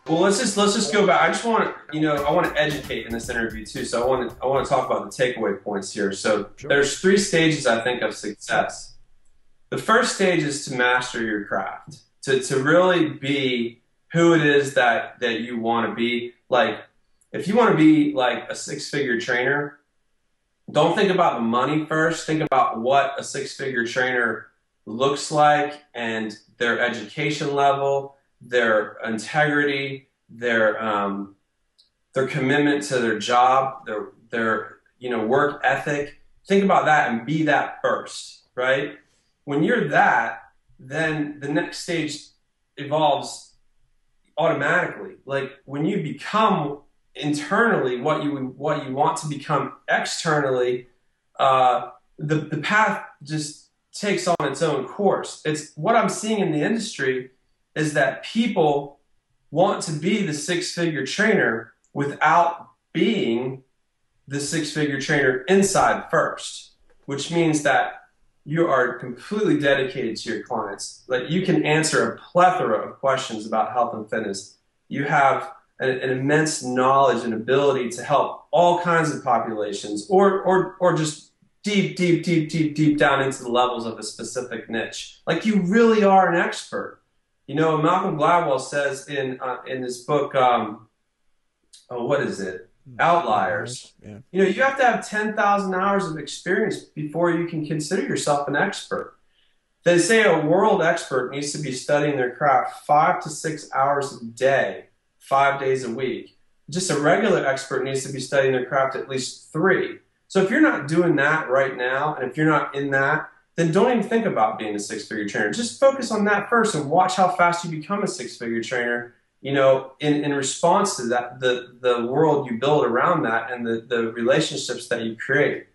Well, let's just go back. I just want to, I want to educate in this interview too. So I want to talk about the takeaway points here. So Sure. there's three stages I think of success. The first stage is to master your craft, to really be who it is that you want to be. Like, if you want to be like a six-figure trainer, don't think about the money first. Think about what a six-figure trainer looks like and their education level, their integrity, their commitment to their job, their work ethic. Think about that and be that first, right? When you're that, then the next stage evolves automatically. Like when you become internally what you want to become externally, the path just takes on its own course. It's what I'm seeing in the industry is that people want to be the six-figure trainer without being the six-figure trainer inside first, which means that you are completely dedicated to your clients. Like you can answer a plethora of questions about health and fitness. You have an immense knowledge and ability to help all kinds of populations, or just deep down into the levels of a specific niche. Like you really are an expert. Malcolm Gladwell says in this book, what is it? Outliers. Yeah. You have to have 10,000 hours of experience before you can consider yourself an expert. They say a world expert needs to be studying their craft 5 to 6 hours a day, 5 days a week. Just a regular expert needs to be studying their craft at least 3. So if you're not doing that right now, and if you're not in that, then don't even think about being a six-figure trainer. Just focus on that first and watch how fast you become a six-figure trainer, in response to that, the world you build around that and the relationships that you create.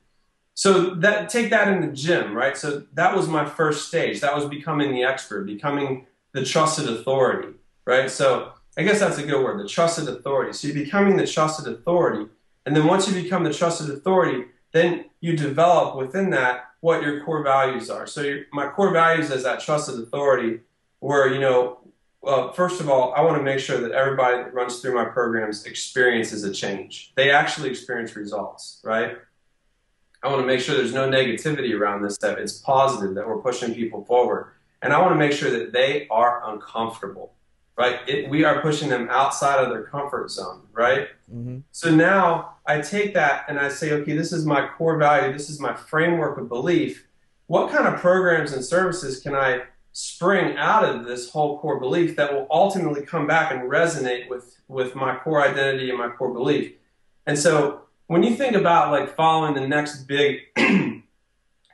So take that in the gym, right? So that was my first stage. That was becoming the expert, becoming the trusted authority, right? So I guess that's a good word, the trusted authority. So you're becoming the trusted authority. And then once you become the trusted authority, then you develop within that what your core values are. So my core values as that trusted authority were, well, first of all, I want to make sure that everybody that runs through my programs experiences a change. They actually experience results, right? I want to make sure there's no negativity around this, that it's positive, that we're pushing people forward. And I want to make sure that they are uncomfortable, right? We are pushing them outside of their comfort zone, right? Mm-hmm. So now I take that and I say, okay, this is my core value. This is my framework of belief. What kind of programs and services can I spring out of this whole core belief that will ultimately come back and resonate with my core identity and my core belief? And so when you think about like following the next big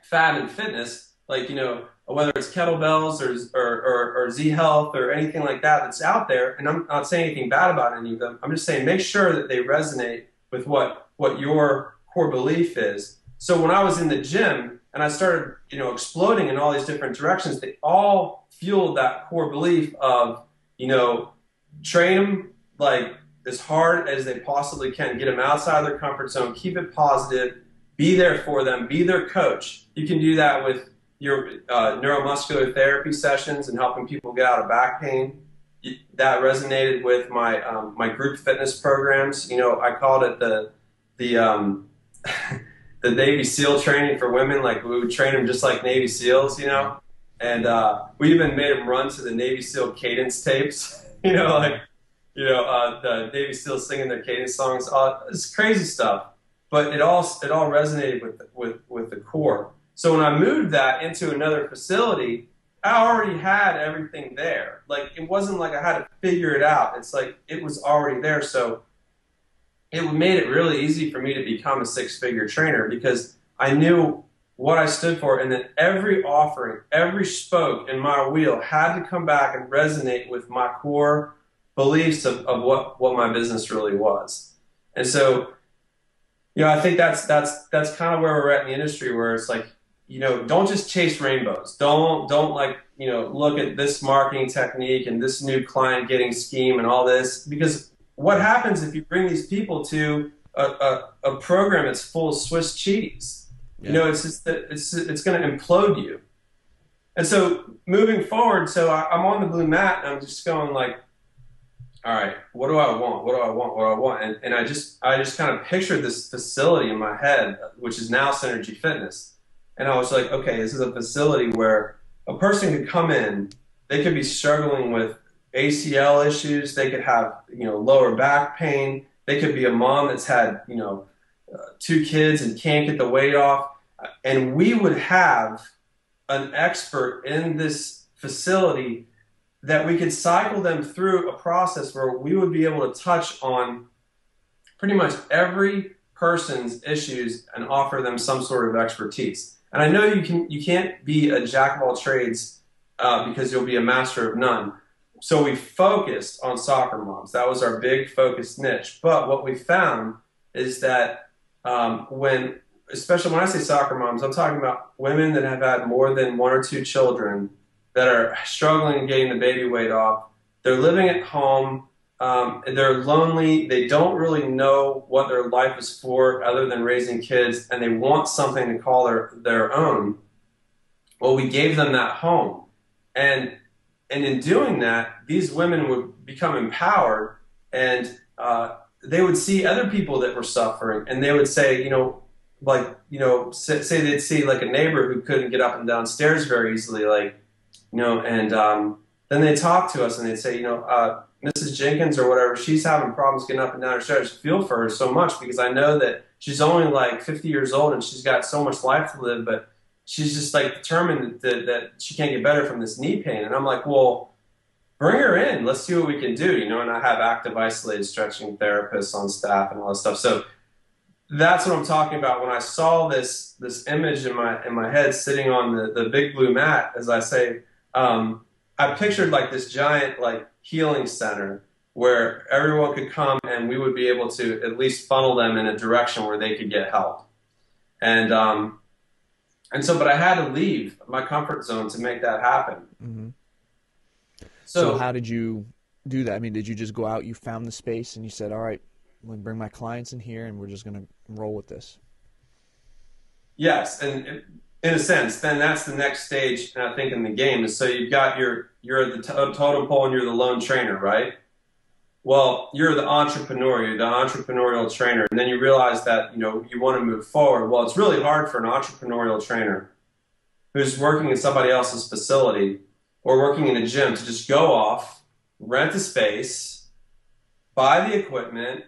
fad in fitness, like, whether it's kettlebells or Z Health or anything like that that's out there, and I'm not saying anything bad about any of them, I'm just saying make sure that they resonate with what your core belief is. So when I was in the gym and I started, exploding in all these different directions, they all fueled that core belief of, train them like as hard as they possibly can, get them outside of their comfort zone, keep it positive, be there for them, be their coach. You can do that with your neuromuscular therapy sessions and helping people get out of back pain. That resonated with my group fitness programs. I called it the the Navy SEAL training for women. Like we would train them just like Navy SEALs, and we even made them run to the Navy SEAL cadence tapes. The Navy SEALs singing their cadence songs. It's crazy stuff, but it all resonated with the core. So when I moved that into another facility, I already had everything there. Like it wasn't like I had to figure it out. It's like it was already there. So it made it really easy for me to become a six-figure trainer because I knew what I stood for, and that every offering, every spoke in my wheel had to come back and resonate with my core beliefs of what my business really was. And so, I think that's kind of where we're at in the industry, where it's like, don't just chase rainbows. Don't like, look at this marketing technique and this new client getting scheme and all this, because what happens if you bring these people to a program that's full of Swiss cheese? Yeah. It's just that it's going to implode you. And so moving forward, so I'm on the blue mat and I'm just going like, all right, what do I want? What do I want? What do I want? And I just kind of pictured this facility in my head, which is now Synergy Fitness. And I was like, okay, this is a facility where a person could come in, they could be struggling with ACL issues, they could have, lower back pain, they could be a mom that's had, two kids and can't get the weight off. And we would have an expert in this facility that we could cycle them through a process where we would be able to touch on pretty much every person's issues and offer them some sort of expertise. And I know you can't be a jack of all trades because you'll be a master of none. So we focused on soccer moms. That was our big focused niche. But what we found is that especially when I say soccer moms, I'm talking about women that have had more than one or two children that are struggling getting the baby weight off. They're living at home. They're lonely. They don't really know what their life is for other than raising kids, and they want something to call their own. Well, we gave them that home. And in doing that, these women would become empowered, and they would see other people that were suffering, and they would say, say they'd see like a neighbor who couldn't get up and down stairs very easily, and then they'd talk to us and they'd say, Mrs. Jenkins or whatever, she's having problems getting up and down her stairs. I feel for her so much because I know that she's only like 50 years old and she's got so much life to live, but she's just like determined that she can't get better from this knee pain. And I'm like, well, bring her in. Let's see what we can do, and I have active isolated stretching therapists on staff and all that stuff. So that's what I'm talking about when I saw this image in my head sitting on the big blue mat, as I say. I pictured like this giant like healing center where everyone could come and we would be able to at least funnel them in a direction where they could get help. And but I had to leave my comfort zone to make that happen. Mm-hmm. So how did you do that? I mean, did you just go out, you found the space and you said, all right, I'm going to bring my clients in here and we're just going to roll with this? Yes. And in a sense, then that's the next stage, I think, in the game. Is so you've got you're the totem pole and you're the lone trainer, right? Well, you're the entrepreneur, you're the entrepreneurial trainer, and then you realize that you want to move forward. Well, it's really hard for an entrepreneurial trainer who's working in somebody else's facility or working in a gym to just go off, rent a space, buy the equipment,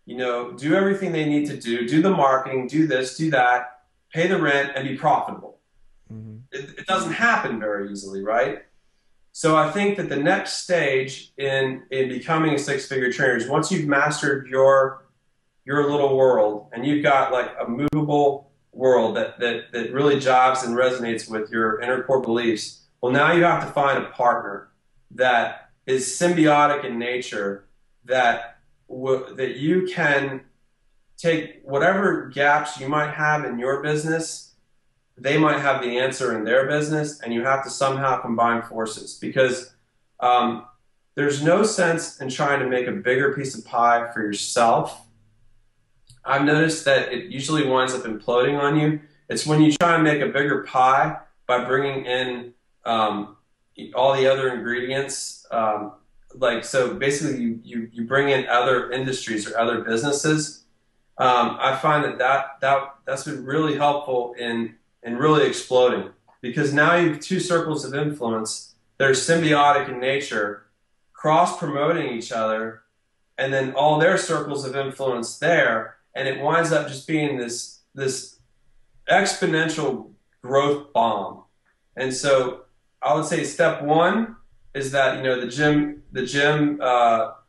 do everything they need to do the marketing, do this, do that, pay the rent, and be profitable. Mm-hmm. It doesn't happen very easily, right? So I think that the next stage in becoming a six-figure trainer is once you've mastered your little world and you've got like a movable world that really jives and resonates with your inner core beliefs, well, now you have to find a partner that is symbiotic in nature, that you can take whatever gaps you might have in your business, they might have the answer in their business, and you have to somehow combine forces because there's no sense in trying to make a bigger piece of pie for yourself. I've noticed that it usually winds up imploding on you. It's when you try and make a bigger pie by bringing in all the other ingredients. So basically you bring in other industries or other businesses. I find that's been really helpful in really exploding because now you have two circles of influence that are symbiotic in nature, cross-promoting each other, and then all their circles of influence there, and it winds up just being this exponential growth bomb. And so I would say step one is that the gym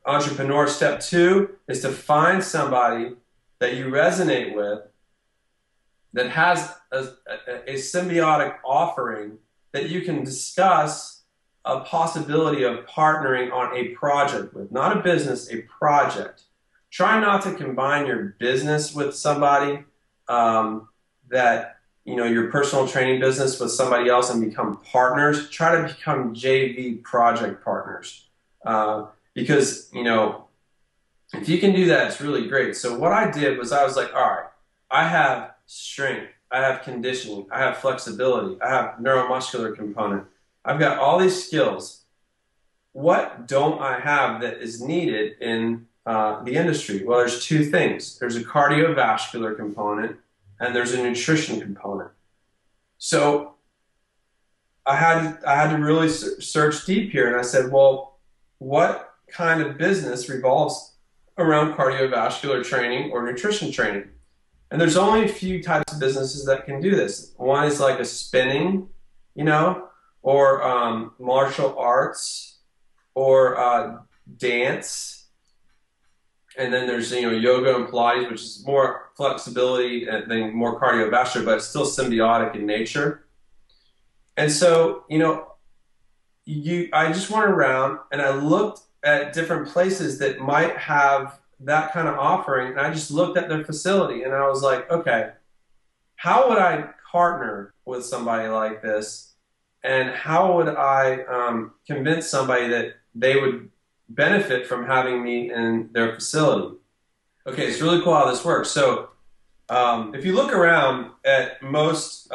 entrepreneur. Step two is to find somebody that you resonate with that has a symbiotic offering that you can discuss a possibility of partnering on a project with, not a business, a project. Try not to combine your business with somebody your personal training business with somebody else and become partners. Try to become JV project partners because, if you can do that, it's really great. So what I did was I was like, all right, I have strength, I have conditioning, I have flexibility, I have neuromuscular component. I've got all these skills. What don't I have that is needed in the industry? Well, there's two things. There's a cardiovascular component and there's a nutrition component. So I had to really search deep here, and I said, well, what kind of business revolves around cardiovascular training or nutrition training? And there's only a few types of businesses that can do this. One is like a spinning, you know, or martial arts, or dance. And then there's, you know, yoga and Pilates, which is more flexibility and then more cardiovascular, but it's still symbiotic in nature. And so, you know, I just went around and I looked at different places that might have that kind of offering, and I just looked at their facility and I was like, okay, how would I partner with somebody like this, and how would I convince somebody that they would benefit from having me in their facility? Okay, it's really cool how this works. So if you look around at most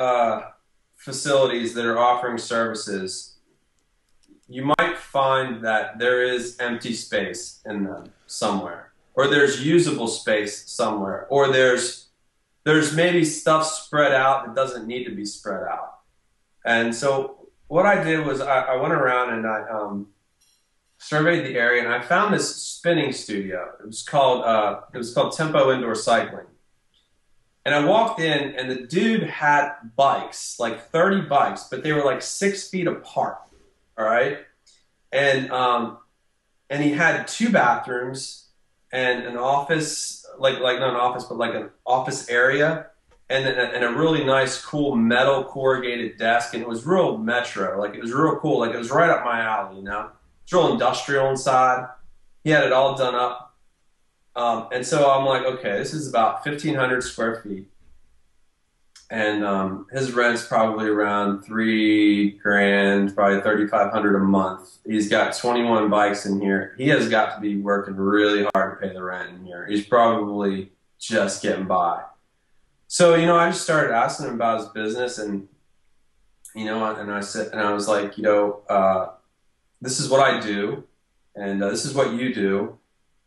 facilities that are offering services, you might find that there is empty space in them somewhere, or there's usable space somewhere, or there's maybe stuff spread out that doesn't need to be spread out. And so what I did was I went around and I surveyed the area, and I found this spinning studio. It was called Tempo Indoor Cycling. And I walked in, and the dude had bikes, like 30 bikes, but they were like 6 feet apart. All right, and he had 2 bathrooms and an office, like not an office, but like an office area, and a really nice, cool metal corrugated desk, and it was real metro, like it was real cool, like it was right up my alley, you know. It's real industrial inside. He had it all done up. And so I'm like, okay, this is about 1,500 square feet. And his rent's probably around $3,000, probably 3,500 a month. He's got 21 bikes in here. He has got to be working really hard to pay the rent in here. He's probably just getting by. So, you know, I just started asking him about his business, and, you know, and I was like, you know, this is what I do, and this is what you do.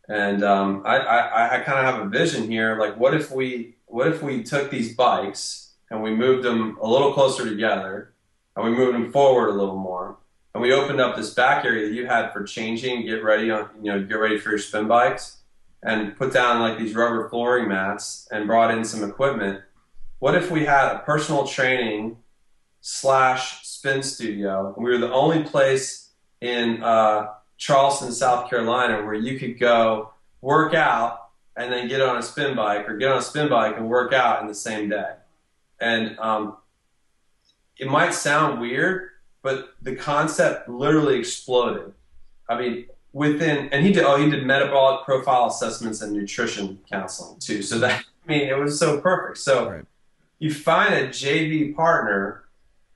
And I kind of have a vision here. Like, what if we took these bikes and we moved them a little closer together, and we moved them forward a little more, and we opened up this back area that you had for changing, get ready for your spin bikes, and put down like these rubber flooring mats and brought in some equipment. What if we had a personal training / spin studio, and we were the only place in Charleston, South Carolina, where you could go work out and then get on a spin bike, or get on a spin bike and work out in the same day. And it might sound weird, but the concept literally exploded. I mean, and he did metabolic profile assessments and nutrition counseling too. So that, I mean, it was so perfect. So right. You find a JV partner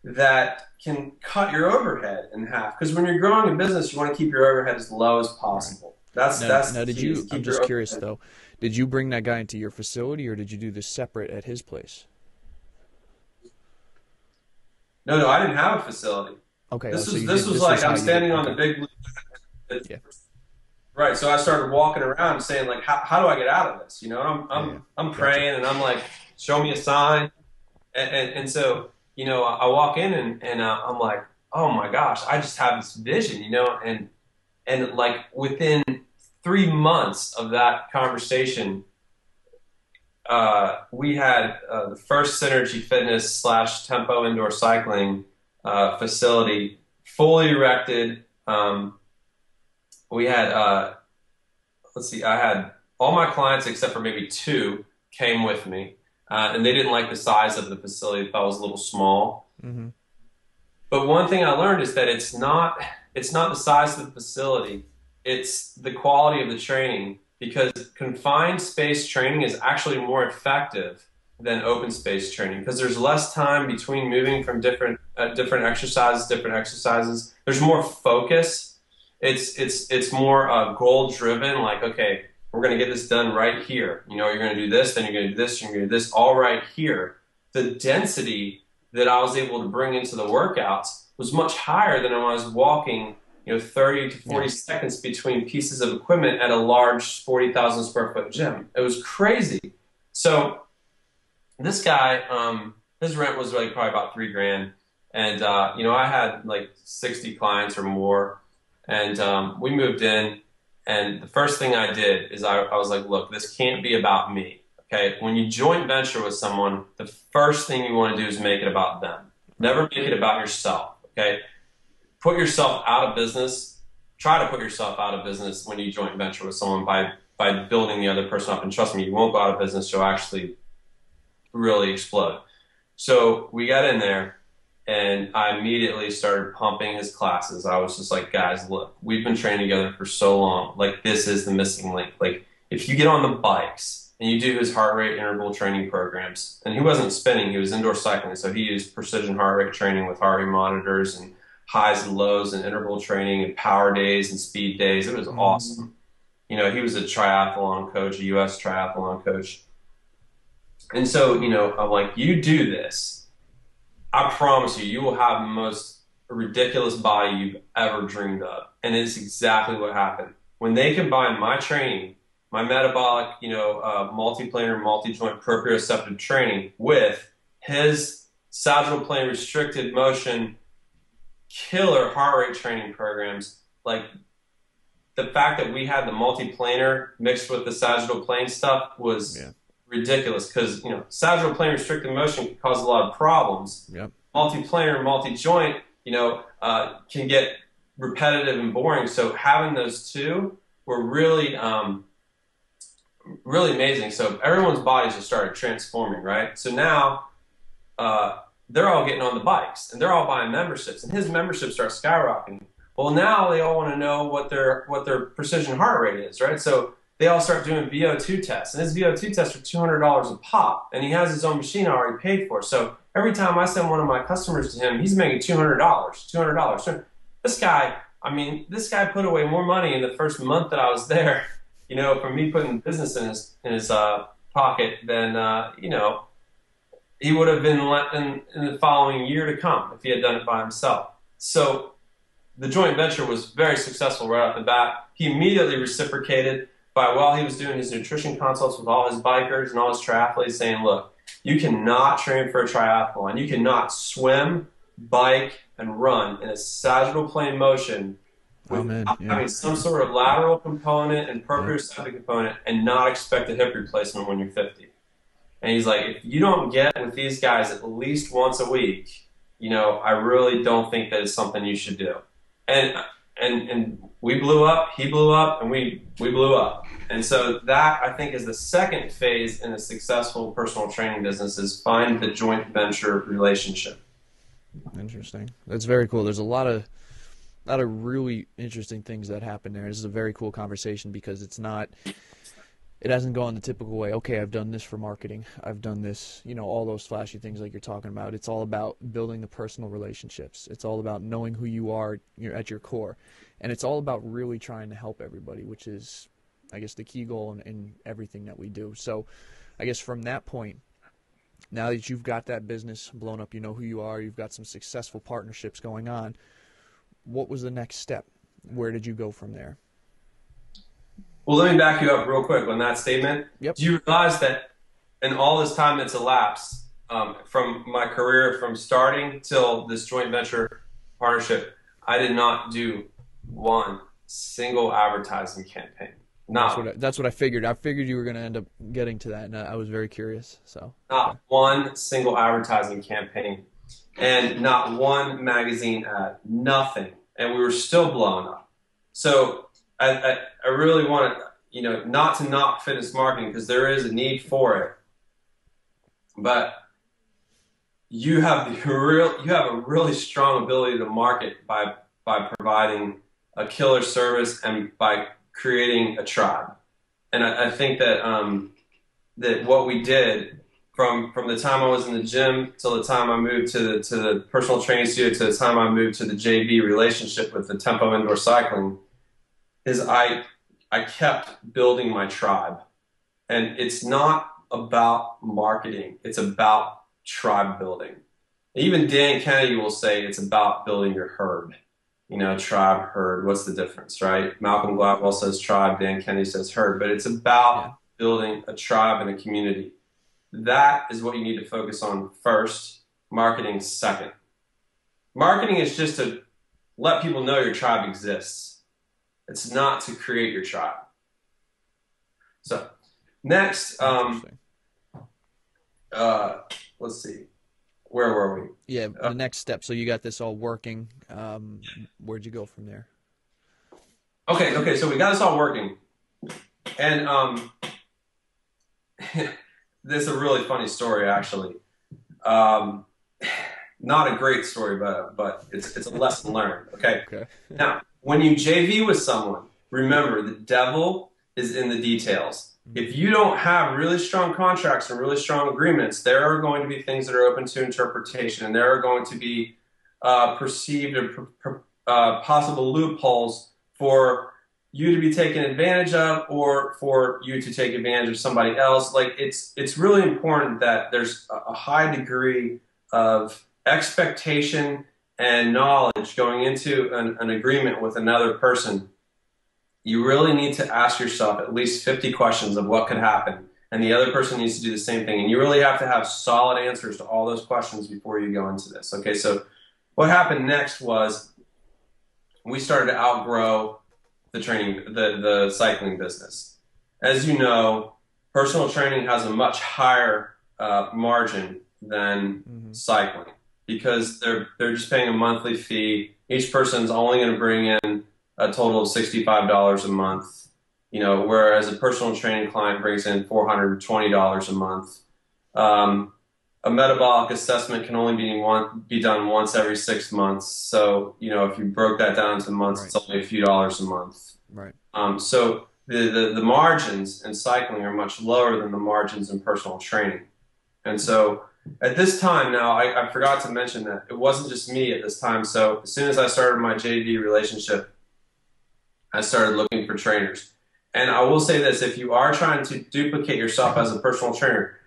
that can cut your overhead in half. Because when you're growing a business, you want to keep your overhead as low as possible. Right. That's now, I'm just curious though, did you bring that guy into your facility, or did you do this separate at his place? No, I didn't have a facility. Okay. This was like I'm standing on the big blue. Yeah. Right. So I started walking around saying, like, how do I get out of this? You know, I'm praying, and I'm like, show me a sign. And so, you know, I walk in and I'm like, oh my gosh, I just have this vision, you know, and like within 3 months of that conversation, we had the first Synergy Fitness / Tempo Indoor Cycling facility fully erected. We had, let's see, I had all my clients except for maybe 2 came with me. And they didn't like the size of the facility. They thought it was a little small. Mm-hmm. But one thing I learned is that it's not the size of the facility. It's the quality of the training, because confined space training is actually more effective than open space training, because there's less time between moving from different exercises. There's more focus. It's more goal driven. Like, okay, we're going to get this done right here. You know, you're going to do this, then you're going to do this, you're going to do this, all right here. The density that I was able to bring into the workouts was much higher than when I was walking, 30 to Yeah. 40 seconds between pieces of equipment at a large 40,000 square foot gym. It was crazy. So this guy, his rent was like probably about 3 grand. And, I had like 60 clients or more. And we moved in. And the first thing I did is I was like, look, this can't be about me. Okay. When you joint venture with someone, the first thing you want to do is make it about them. Right. Never make it about yourself. Okay. Put yourself out of business. Try to put yourself out of business when you joint venture with someone by building the other person up. And trust me, you won't go out of business. You'll actually really explode. So we got in there and I immediately started pumping his classes. I was just like, guys, look, we've been training together for so long. Like, this is the missing link. Like, if you get on the bikes and you do his heart rate interval training programs, and he wasn't spinning, he was indoor cycling. So he used precision heart rate training with heart rate monitors and highs and lows and interval training and power days and speed days. It was awesome. He was a triathlon coach, a US triathlon coach. And so, I'm like, you do this. I promise you, you will have the most ridiculous body you've ever dreamed of. And it's exactly what happened. When they combined my training, my metabolic, multiplanar, multi-joint proprioceptive training with his sagittal plane restricted motion killer heart rate training programs, like the fact that we had the multiplanar mixed with the sagittal plane stuff was ridiculous because sagittal plane restricted motion can cause a lot of problems. Yep. Multiplanar, multi-joint, can get repetitive and boring. So having those two were really, really amazing. So everyone's bodies just started transforming, right? So now they're all getting on the bikes and they're all buying memberships, and his membership starts skyrocketing. Well, now they all want to know what their precision heart rate is, right? So they all start doing VO2 tests, and his VO2 tests are $200 a pop, and he has his own machine already paid for. So every time I send one of my customers to him, he's making $200. This guy put away more money in the first month that I was there, from me putting business in his pocket than he would have been in the following year to come if he had done it by himself. So the joint venture was very successful right off the bat. He immediately reciprocated while he was doing his nutrition consults with all his bikers and all his triathletes, saying, look, you cannot train for a triathlon. You cannot swim, bike, and run in a sagittal plane motion without having some sort of lateral component and proprioceptive component and not expect a hip replacement when you're 50. And he's like, if you don't get with these guys at least once a week, I really don't think that it's something you should do. And we blew up, he blew up, and we blew up. And so that, I think, is the second phase in a successful personal training business, is find the joint venture relationship. Interesting. That's very cool. There's a lot of really interesting things that happen there. This is a very cool conversation because it hasn't gone the typical way. Okay, I've done this for marketing. I've done this, all those flashy things like you're talking about. It's all about building the personal relationships. It's all about knowing who you are at your core. And it's all about really trying to help everybody, which is, I guess, the key goal in everything that we do. So I guess from that point, now that you've got that business blown up, you know who you are, you've got some successful partnerships going on, what was the next step? Where did you go from there? Well, let me back you up real quick on that statement. Yep. Do you realize that in all this time that's elapsed from my career, from starting till this joint venture partnership, I did not do one single advertising campaign. That's what I figured. I figured you were going to end up getting to that, and I was very curious. So not one single advertising campaign, and not one magazine ad, nothing, and we were still blowing up. So I really want to, not to knock fitness marketing because there is a need for it, but you have a really strong ability to market by providing a killer service and by creating a tribe. And I think that that what we did from the time I was in the gym till the time I moved to the personal training studio to the time I moved to the JV relationship with the Tempo Indoor Cycling is I kept building my tribe. And it's not about marketing. It's about tribe building. Even Dan Kennedy will say it's about building your herd. You know, tribe, herd, what's the difference, right? Malcolm Gladwell says tribe, Dan Kennedy says herd, but it's Yeah. about building a tribe and a community. That is what you need to focus on first, marketing second. Marketing is just to let people know your tribe exists. It's not to create your tribe. So next, Interesting. uh, let's see, where were we? Yeah, the next step. So you got this all working. Where'd you go from there? Okay, so we got this all working, and this is a really funny story actually. Um, not a great story, but it's a lesson learned. Okay, Okay. now when you JV with someone, remember the devil is in the details. If you don't have really strong contracts and really strong agreements, there are going to be things that are open to interpretation, and there are going to be perceived or possible loopholes for you to be taken advantage of, or for you to take advantage of somebody else. Like it's really important that there's a high degree of expectation and knowledge going into an agreement with another person. You really need to ask yourself at least 50 questions of what could happen. And the other person needs to do the same thing. And you really have to have solid answers to all those questions before you go into this. Okay, so what happened next was we started to outgrow the cycling business. As you know, personal training has a much higher margin than cycling because they're just paying a monthly fee. Each person's only going to bring in a total of $65 a month, you know, whereas a personal training client brings in $420 a month. A metabolic assessment can only be done once every 6 months. So, you know, if you broke that down into months, Right. it's only a few dollars a month. Right. So the margins in cycling are much lower than the margins in personal training. And so at this time now, I forgot to mention that it wasn't just me at this time. So as soon as I started my JV relationship, I started looking for trainers. And I will say this, if you are trying to duplicate yourself as a personal trainer,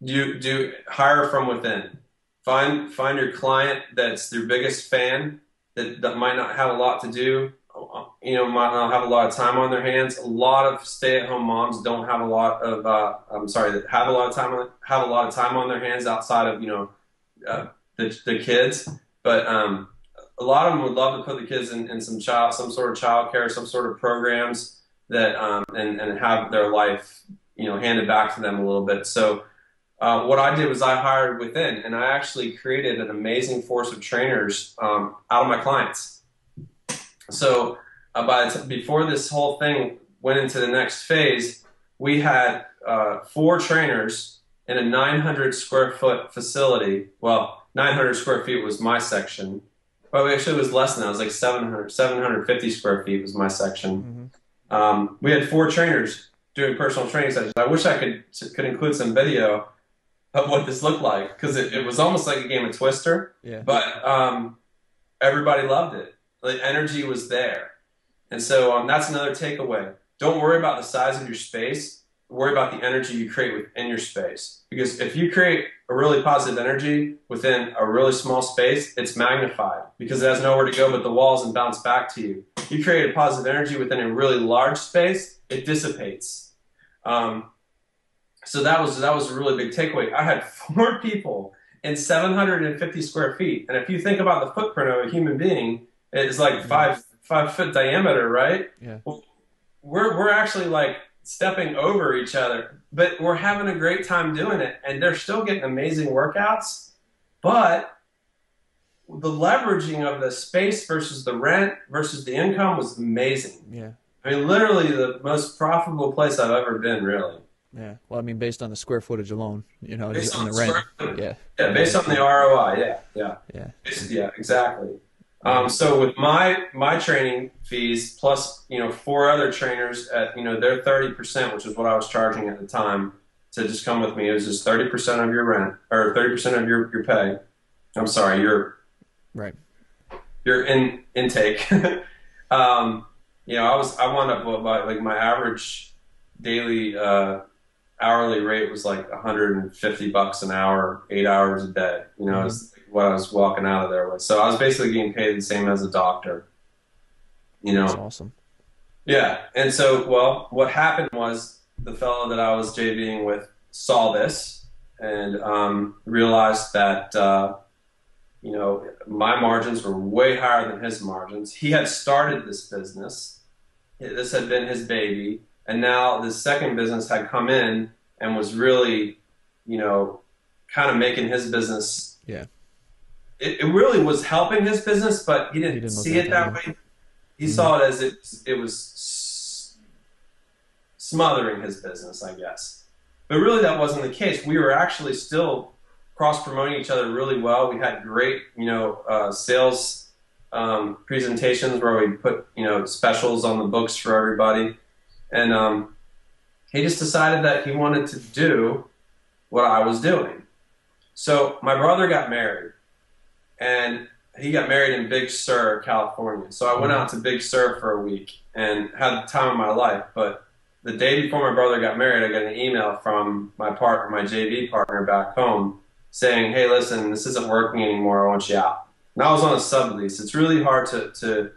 you do hire from within. Find your client that's their biggest fan that might not have a lot to do, you know, might not have a lot of time on their hands. A lot of stay-at-home moms don't have a lot of that have a lot of time on their hands outside of, you know, the kids. But a lot of them would love to put the kids in some sort of childcare, some sort of programs that and have their life, you know, handed back to them a little bit. So what I did was I hired within, and I actually created an amazing force of trainers out of my clients. So before this whole thing went into the next phase, we had 4 trainers in a 900 square foot facility. Well, 900 square feet was my section. Well, actually, it was less than that. It was like 750 square feet was my section. We had 4 trainers doing personal training sessions. I wish I could include some video of what this looked like because it was almost like a game of Twister. Yeah. But everybody loved it. The energy was there. And so that's another takeaway. Don't worry about the size of your space. Worry about the energy you create within your space. Because if you create a really positive energy within a really small space, it's magnified because it has nowhere to go but the walls and bounce back to you. You create a positive energy within a really large space, it dissipates. So that was a really big takeaway. I had 4 people in 750 square feet. And if you think about the footprint of a human being, it's like 5 foot diameter, right? Yeah. Well, we're actually like stepping over each other, but we're having a great time doing it, and they're still getting amazing workouts. But the leveraging of the space versus the rent versus the income was amazing. Yeah. I mean, literally the most profitable place I've ever been, really. Yeah. Well, I mean, based on the square footage alone, you know, Based on and the the rent. square, Yeah. yeah, based on the ROI, yeah. Yeah. Yeah, exactly. So with my training fees plus, you know, 4 other trainers at, you know, their 30%, which is what I was charging at the time to just come with me. It was just 30% of your rent or 30% of your pay. I'm sorry, your Right. intake. You know, I wound up with like my average daily hourly rate was like 150 bucks an hour, 8 hours a day. You know, Hmm. is what I was walking out of there with. So I was basically getting paid the same as a doctor. You That's know, awesome. yeah. And so, well, what happened was the fellow that I was JVing with saw this and realized that my margins were way higher than his margins. He had started this business. This had been his baby, and now this second business had come in and was really, you know, kind of making his business. Yeah. It really was helping his business, but he He didn't didn't look see at it it that that way. way. He Hmm. saw it as it was smothering his business, I guess. But really, that wasn't the case. We were actually still cross promoting each other really well. We had great, sales presentations where we put, specials on the books for everybody. And he just decided that he wanted to do what I was doing. So my brother got married, and he got married in Big Sur, California. So I went Hmm. out to Big Sur for a week and had the time of my life. But the day before my brother got married, I got an email from my partner, my JV partner back home, saying, "Hey, listen, this isn't working anymore. I want you out." And I was on a sublease. It's really hard to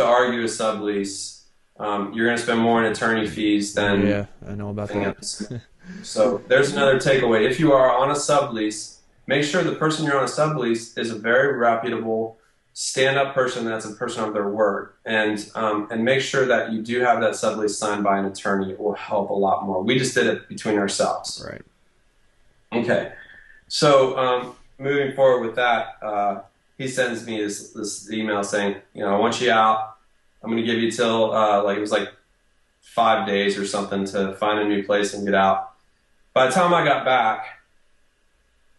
argue a sublease. You're going to spend more in attorney fees than Yeah, I know about anything that. else. So there's another takeaway. If you are on a sublease, make sure the person you're on a sublease is a very reputable, stand-up person that's a person of their word, and make sure that you do have that sublease signed by an attorney. It will help a lot more. We just did it between ourselves. Right. Okay. So moving forward with that, he sends me this email saying, I want you out. I'm going to give you till it was like 5 days or something to find a new place and get out. By the time I got back,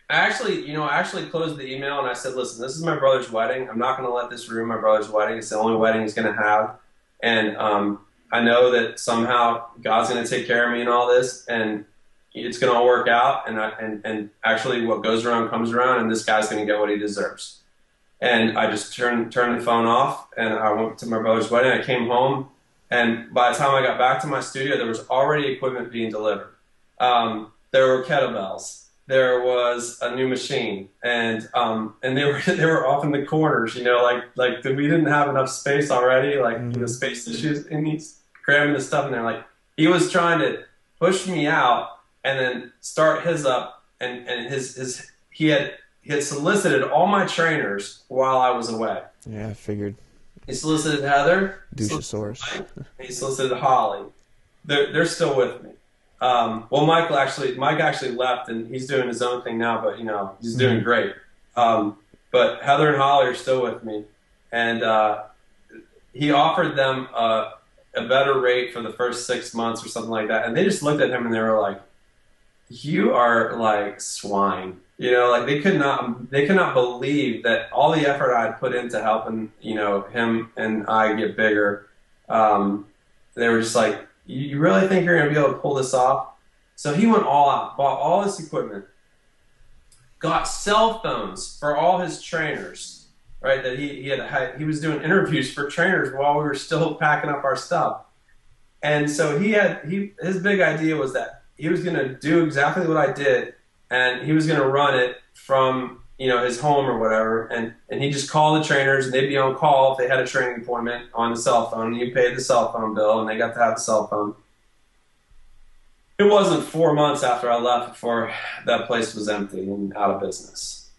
I actually closed the email and I said, "Listen, this is my brother's wedding. I'm not going to let this ruin my brother's wedding. It's the only wedding he's going to have, and I know that somehow God's going to take care of me and all this, and it's going to all work out. And actually, what goes around comes around, and this guy's going to get what he deserves." And I just turned the phone off, and I went to my brother's wedding. I came home, and by the time I got back to my studio, there was already equipment being delivered. There were kettlebells. There was a new machine, and they were they were off in the corners. Like we didn't have enough space already. Like Hmm. space issues, and he's cramming the stuff in there. Like he was trying to push me out, and then start his up, and his he had solicited all my trainers while I was away. Yeah, I figured. He solicited Heather, he solicited Douchosaurus. Mike, and he solicited Holly. They're still with me. Well, Mike actually left, and he's doing his own thing now. But he's Hmm. doing great. But Heather and Holly are still with me, and he offered them a better rate for the first 6 months or something like that. And they just looked at him and they were like, "You are like swine." Like they could not believe that all the effort I had put into helping, him and I get bigger. They were just like, "You really think you're gonna be able to pull this off?" So he went all out, bought all this equipment, got cell phones for all his trainers, right? That he was doing interviews for trainers while we were still packing up our stuff. And so his big idea was that he was going to do exactly what I did, and he was going to run it from his home or whatever, and he just called the trainers, and they'd be on call if they had a training appointment on the cell phone. And you paid the cell phone bill, and they got to have the cell phone. It wasn't 4 months after I left before that place was empty and out of business.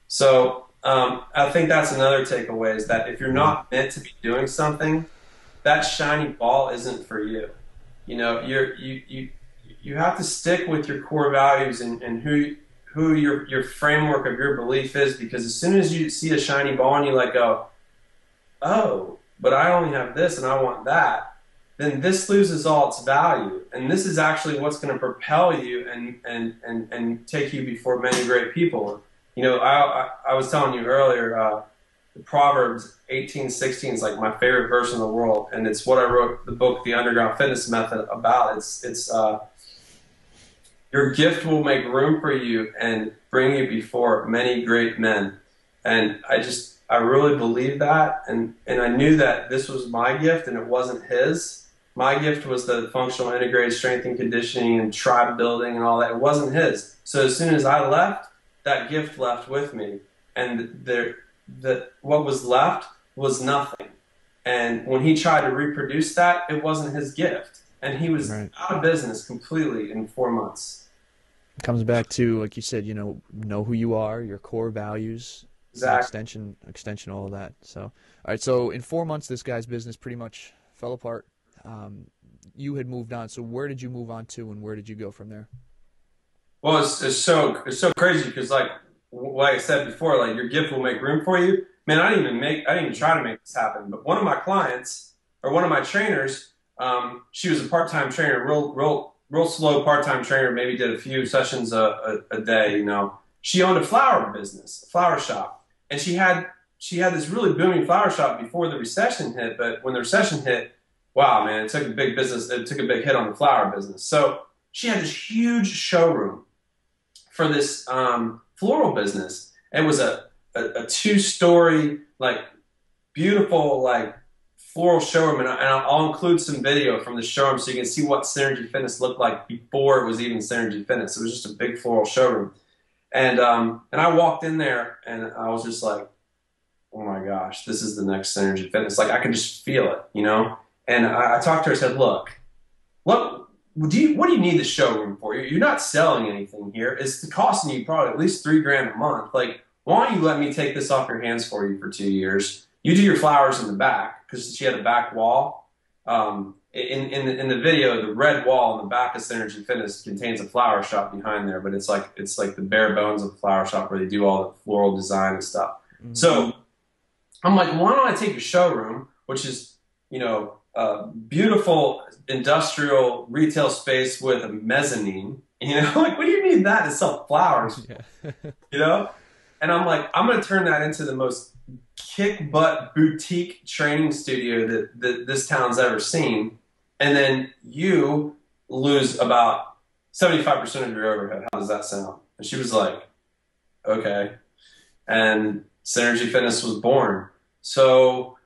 So I think that's another takeaway is that if you're Yeah. not meant to be doing something, that shiny ball isn't for you. You have to stick with your core values and who your framework of your belief is, because as soon as you see a shiny ball and you let go, oh, but I only have this and I want that, then this loses all its value. And this is actually what's going to propel you and take you before many great people. I was telling you earlier, the Proverbs 18:16 is like my favorite verse in the world, and it's what I wrote the book, The Underground Fitness Method, about. It's your gift will make room for you and bring you before many great men. And I really believe that, and I knew that this was my gift and it wasn't his. My gift was the functional integrated strength and conditioning and tribe building and all that. It wasn't his. So as soon as I left, that gift left with me. And what was left was nothing. And when he tried to reproduce that, it wasn't his gift. And he was Right. out of business completely in 4 months. It comes back to, like you said, know who you are, your core values, and Exactly. extension, all of that. So, all right. So in 4 months, this guy's business pretty much fell apart. Um, you had moved on. So where did you move on to, and where did you go from there? Well, it's so crazy because like I said before, like your gift will make room for you. Man, I didn't even try to make this happen. But one of my clients or one of my trainers, she was a part-time trainer, real slow part-time trainer. Maybe did a few sessions a day. She owned a flower business, a flower shop, and she had this really booming flower shop before the recession hit. But when the recession hit, wow, man, it took a big business. It took a big hit on the flower business. So she had this huge showroom for this floral business. It was a two-story, like beautiful, like floral showroom, and I'll include some video from the showroom so you can see what Synergy Fitness looked like before it was even Synergy Fitness. It was just a big floral showroom, and I walked in there and I was just like, oh my gosh, this is the next Synergy Fitness. Like I could just feel it. And I talked to her. I said, look, what do you need the showroom for? You're not selling anything here. It's costing you probably at least $3,000 a month. Like, why don't you let me take this off your hands for you for 2 years? You do your flowers in the back because she had a back wall. In the video, the red wall in the back of Synergy Fitness contains a flower shop behind there, but it's like the bare bones of the flower shop where they do all the floral design and stuff. Hmm. So I'm like, why don't I take your showroom, which is, a beautiful industrial retail space with a mezzanine, like, what do you need that to sell flowers for, Yeah. you know? And I'm like, I'm going to turn that into the most kick butt boutique training studio that this town's ever seen. And then you lose about 75% of your overhead. How does that sound? And she was like, okay. And Synergy Fitness was born. So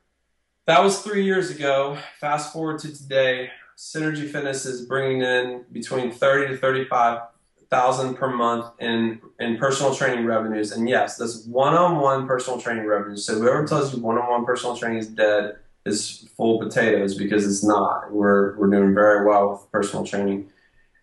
that was 3 years ago. Fast forward to today, Synergy Fitness is bringing in between 30 to 35,000 per month in personal training revenues. And yes, that's one-on-one personal training revenues. So whoever tells you one-on-one personal training is dead is full potatoes because it's not. We're doing very well with personal training.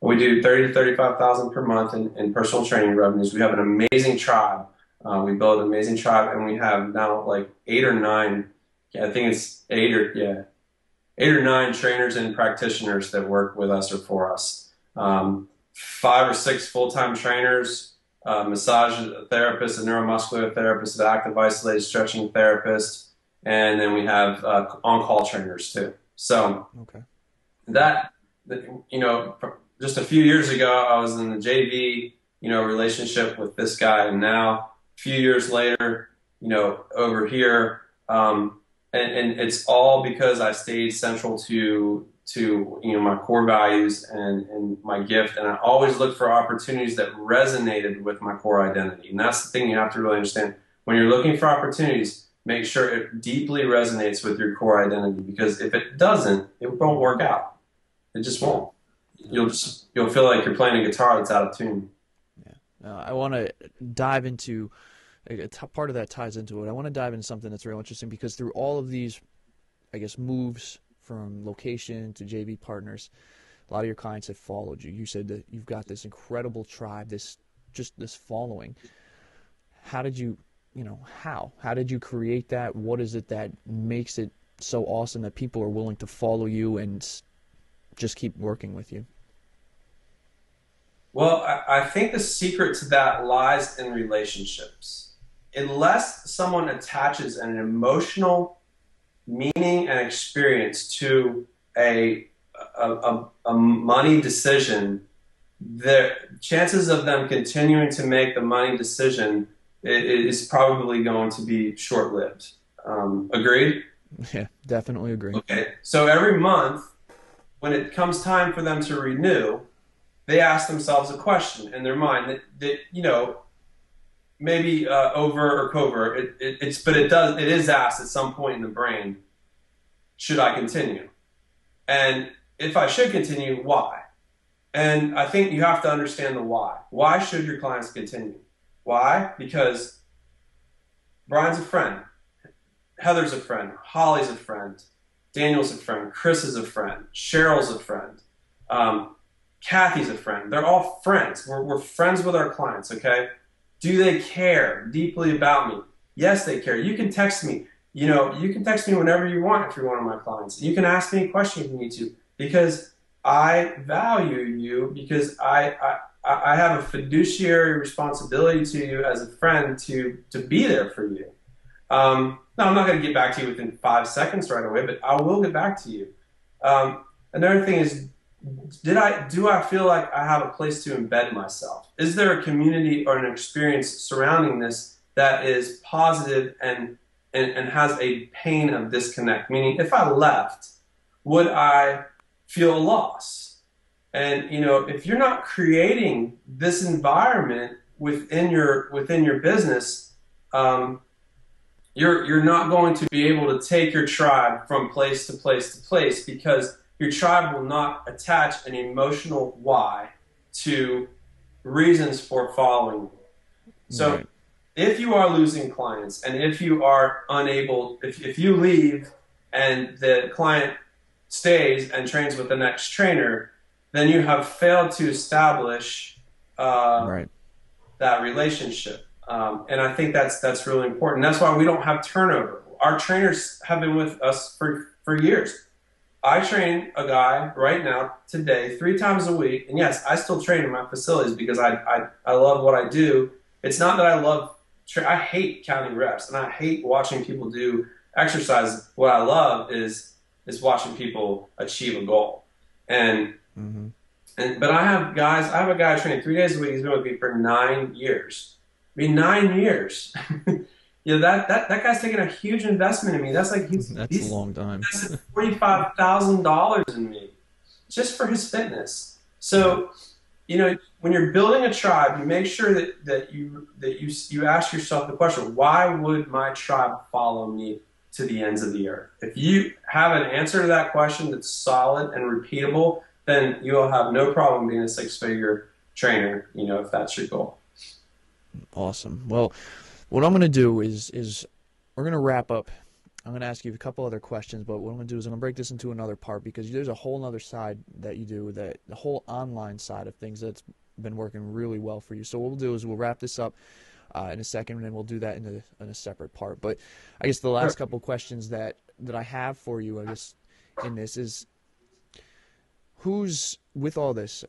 We do 30 to 35,000 per month in personal training revenues. We have an amazing tribe. We build an amazing tribe, and we have now like 8 or 9. Yeah, I think it's 8 or 9 trainers and practitioners that work with us or for us. 5 or 6 full-time trainers, massage therapists, a neuromuscular therapist, an active isolated stretching therapist, and then we have on-call trainers too. So Okay. that, just a few years ago, I was in the JV, relationship with this guy, and now a few years later, over here, and it's all because I stayed central to my core values and my gift, and I always looked for opportunities that resonated with my core identity. And that's the thing you have to really understand when you're looking for opportunities. Make sure it deeply resonates with your core identity, because if it doesn't, it won't work out. It just won't. You'll feel like you're playing a guitar that's out of tune. Yeah. I want to dive into part of that ties into it. I want to dive into something that's real interesting because through all of these, I guess, moves from location to JV partners, a lot of your clients have followed you. You said that you've got this incredible tribe, this following. How did you, how did you create that? What is it that makes it so awesome that people are willing to follow you and just keep working with you? Well, I think the secret to that lies in relationships. Unless someone attaches an emotional meaning and experience to a money decision, the chances of them continuing to make the money decision is probably going to be short-lived. Agreed? Yeah, definitely agree. Okay. So every month, when it comes time for them to renew, they ask themselves a question in their mind that maybe over or covert. But it is asked at some point in the brain, should I continue? And if I should continue, why? And I think you have to understand the why. Why should your clients continue? Why? Because Brian's a friend, Heather's a friend, Holly's a friend, Daniel's a friend, Chris is a friend, Cheryl's a friend, um, Kathy's a friend. They're all friends. We're friends with our clients, okay? Do they care deeply about me? Yes, they care. You can text me. You can text me whenever you want if you're one of my clients. You can ask me a question if you need to because I value you because I have a fiduciary responsibility to you as a friend to be there for you. Now, I'm not going to get back to you within 5 seconds right away, but I will get back to you. Another thing is, do I feel like I have a place to embed myself? Is there a community or an experience surrounding this that is positive and has a pain of disconnect? Meaning, if I left, would I feel a loss? And if you're not creating this environment within your business, you're not going to be able to take your tribe from place to place to place because your tribe will not attach an emotional why to reasons for following you. So Right. if you are losing clients and if you are unable, if you leave and the client stays and trains with the next trainer, then you have failed to establish Right. that relationship. And I think that's really important. That's why we don't have turnover. Our trainers have been with us for years. I train a guy right now, today, 3 times a week. And yes, I still train in my facilities because I love what I do. It's not that I love, I hate counting reps and I hate watching people do exercise. What I love is watching people achieve a goal. And Hmm. but I have a guy training 3 days a week. He's been with me for 9 years. I mean, 9 years. That guy's taking a huge investment in me. That's like That's a he's long time. invested $45,000 in me just for his fitness. Right. So, when you're building a tribe, you make sure that you ask yourself the question, why would my tribe follow me to the ends of the earth? If you have an answer to that question that's solid and repeatable, then you'll have no problem being a six-figure trainer, if that's your goal. Awesome. Well, what I'm going to do is we're going to wrap up. I'm going to ask you a couple other questions, but what I'm going to do is I'm going to break this into another part because there's a whole other side that you do, that the whole online side of things that's been working really well for you. So what we'll do is we'll wrap this up in a second, and then we'll do that in a separate part. But I guess the Sure. last couple questions that I have for you, I guess, in this is, who's with all this,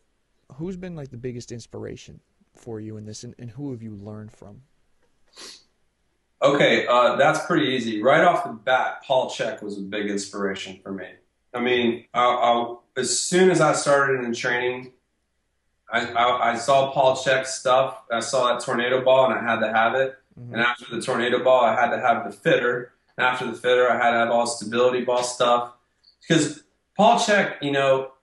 who's been like the biggest inspiration for you in this, and who have you learned from? Okay, that's pretty easy. Right off the bat, Paul Chek was a big inspiration for me. I mean, as soon as I started in training, I saw Paul Chek's stuff. I saw that tornado ball, and I had to have it. Hmm. And after the tornado ball, I had to have the fitter. And after the fitter, I had to have all stability ball stuff. Because Paul Chek,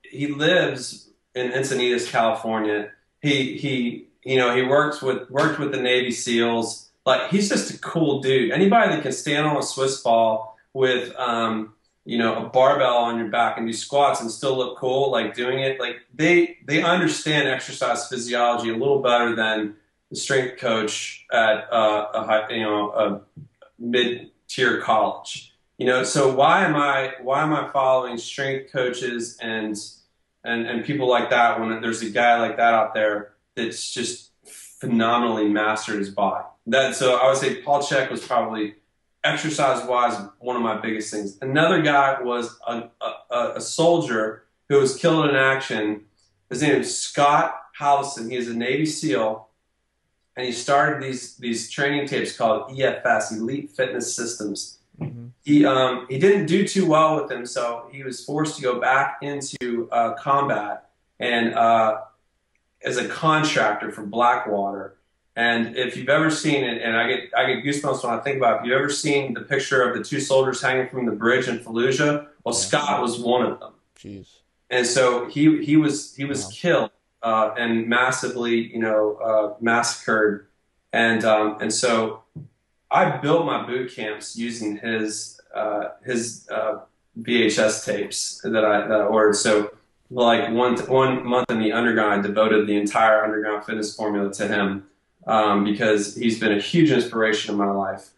he lives in Encinitas, California. He worked with the Navy SEALs. Like, he's just a cool dude. Anybody that can stand on a Swiss ball with a barbell on your back and do squats and still look cool, like doing it, like they understand exercise physiology a little better than the strength coach at a mid-tier college. So why am I following strength coaches and people like that when there's a guy like that out there that's just phenomenally mastered his body? So I would say Paul Chek was probably exercise-wise one of my biggest things. Another guy was a soldier who was killed in action. His name is Scott Howson. He is a Navy SEAL, and he started these training tapes called EFS, Elite Fitness Systems. Hmm. He didn't do too well with them, so he was forced to go back into combat and as a contractor for Blackwater. And if you've ever seen it, and I get goosebumps when I think about it, if you've ever seen the picture of the two soldiers hanging from the bridge in Fallujah, well, Yeah. Scott was one of them. Jeez. And so he was Wow. killed and massively massacred, and so I built my boot camps using his VHS tapes that I ordered. So like one month in the underground, I devoted the entire underground fitness formula to him because he's been a huge inspiration in my life.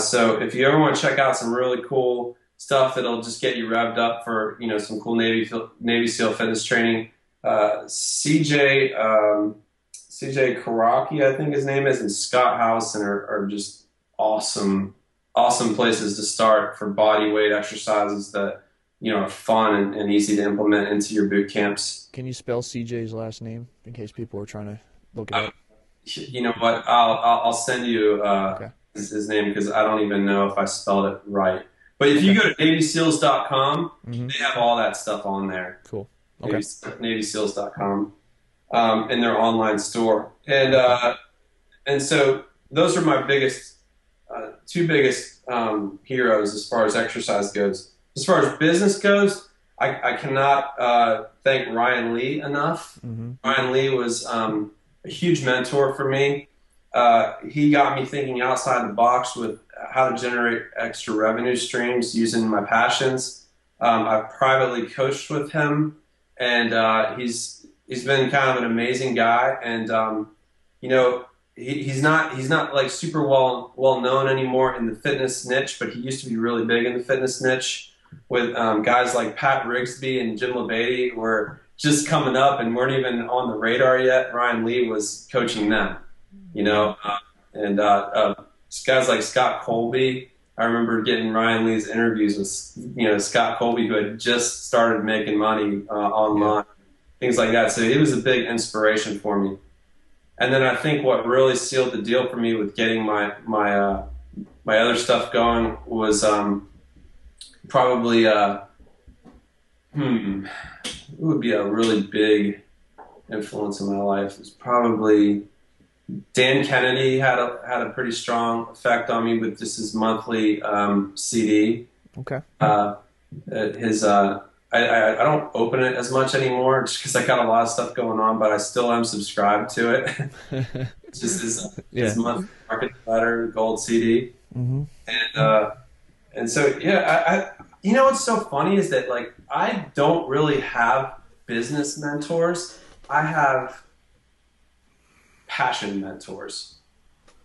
So if you ever want to check out some really cool stuff that'll just get you revved up for some cool Navy SEAL fitness training, CJ Karaki, I think his name is, and Scott Howson are just awesome places to start for body weight exercises that are fun and easy to implement into your boot camps. Can you spell CJ's last name in case people are trying to look it Uh, up? you know what? I'll send you Okay. his name because I don't even know if I spelled it right. But if you Okay. go to NavySeals.com, Mm-hmm. they have all that stuff on there. Cool. Okay. Navy, NavySeals.com in their online store, Okay. and so those are my two biggest heroes as far as exercise goes. As far as business goes, I cannot thank Ryan Lee enough. Mm-hmm. Ryan Lee was a huge mentor for me. He got me thinking outside the box with how to generate extra revenue streams using my passions. I've privately coached with him, and he's been kind of an amazing guy. And you know, he's not like super well known anymore in the fitness niche, but he used to be really big in the fitness niche with guys like Pat Rigsby and Jim LeBady were just coming up and weren't even on the radar yet. Ryan Lee was coaching them, you know, and guys like Scott Colby. I remember getting Ryan Lee's interviews with Scott Colby, who had just started making money Yeah. online, things like that. So he was a big inspiration for me. And then I think what really sealed the deal for me with getting my other stuff going was probably it would be a really big influence in my life. It's probably Dan Kennedy had a pretty strong effect on me with just his monthly CD. Okay. His I don't open it as much anymore just because I got a lot of stuff going on, but I still am subscribed to it. It's just his Yeah. monthly market letter, gold CD, Mm-hmm. and so yeah, what's so funny is that like I don't really have business mentors. I have passion mentors.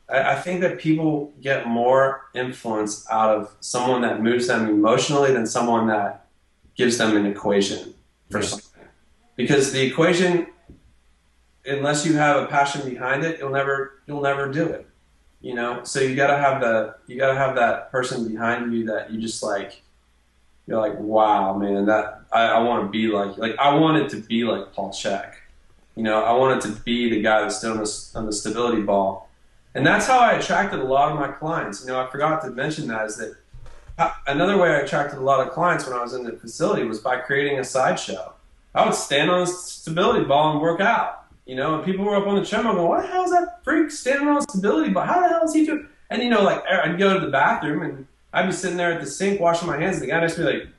I think that people get more influence out of someone that moves them emotionally than someone that gives them an equation for Yeah. something. Because the equation, unless you have a passion behind it, you'll never do it. So you gotta have that person behind you that you just like you're like, wow, man, that I want to be like I wanted to be like Paul Check. I wanted to be the guy that stood on the stability ball. And that's how I attracted a lot of my clients. I forgot to mention that is that another way I attracted a lot of clients when I was in the facility was by creating a sideshow. I would stand on the stability ball and work out. And people were up on the treadmill going, what the hell is that freak standing on the stability ball? How the hell is he doing? And like I'd go to the bathroom and I'd be sitting there at the sink washing my hands and the guy next to me like,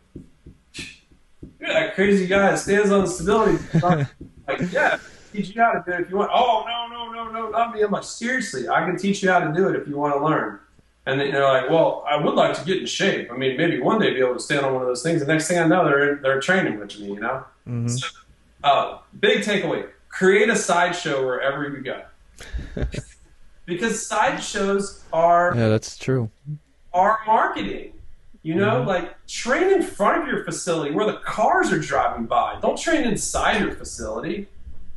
you're that crazy guy that stands on the stability ball. Like, yeah, teach you how to do it if you want. Oh, no, not me. I'm like, seriously, I can teach you how to do it if you want to learn. And then, like, well, I would like to get in shape. I mean, maybe one day be able to stand on one of those things. The next thing I know, they're training with me. Mm-hmm. So, big takeaway: create a sideshow wherever you go, because sideshows Yeah, that's true. are marketing. Mm-hmm. Like train in front of your facility where the cars are driving by. Don't train inside your facility.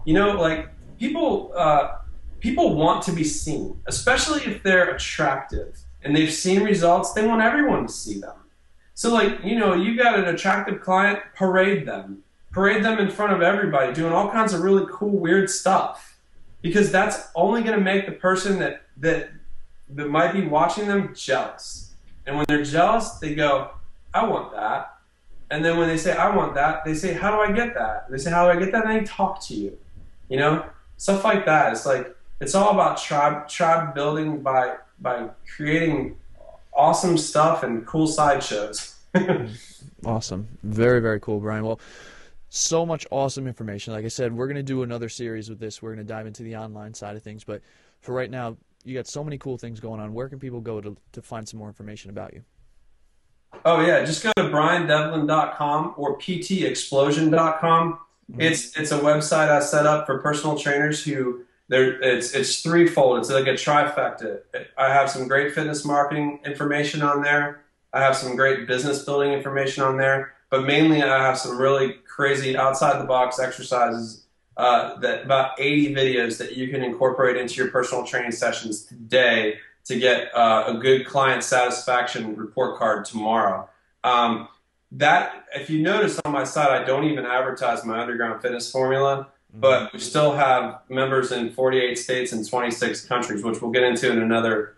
Like people want to be seen, especially if they're attractive and they've seen results. They want everyone to see them. So like, you got an attractive client, parade them in front of everybody, doing all kinds of really cool, weird stuff, because that's only going to make the person that might be watching them jealous. And when they're jealous, they go, I want that. And then when they say, I want that, they say, how do I get that? They say, how do I get that? And they talk to you, stuff like that. It's like, it's all about tribe building by creating awesome stuff and cool sideshows. Awesome. Very, very cool, Brian. Well, so much awesome information. Like I said, we're going to do another series with this. We're going to dive into the online side of things. But for right now, you got so many cool things going on. Where can people go to find some more information about you? Oh yeah, just go to briandevlin.com or ptexplosion.com. Mm-hmm. It's a website I set up for personal trainers who it's threefold. It's like a trifecta. I have some great fitness marketing information on there. I have some great business building information on there, but mainly I have some really crazy outside the box exercises that about 80 videos that you can incorporate into your personal training sessions today to get a good client satisfaction report card tomorrow. Um, that, if you notice on my site, I don't even advertise my underground fitness formula, Mm-hmm. but we still have members in 48 states and 26 countries, which we'll get into in another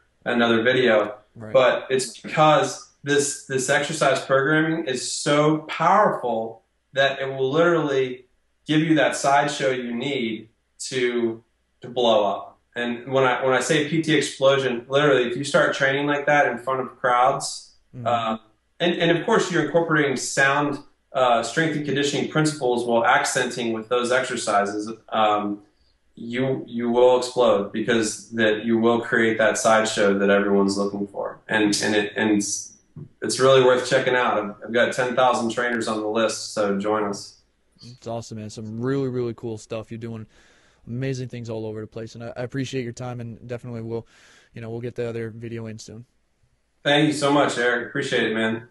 video. Right. But it's because this exercise programming is so powerful that it will literally give you that sideshow you need to blow up. And when I say PT explosion, literally, if you start training like that in front of crowds, Mm-hmm. uh, and of course you're incorporating sound strength and conditioning principles while accenting with those exercises, you will explode because that you will create that sideshow that everyone's looking for, and it's really worth checking out. I've got 10,000 trainers on the list, so join us. It's awesome, man. Some really, really cool stuff. You're doing amazing things all over the place, and I appreciate your time, and definitely we'll get the other video in soon. Thank you so much, Eric. Appreciate it, man.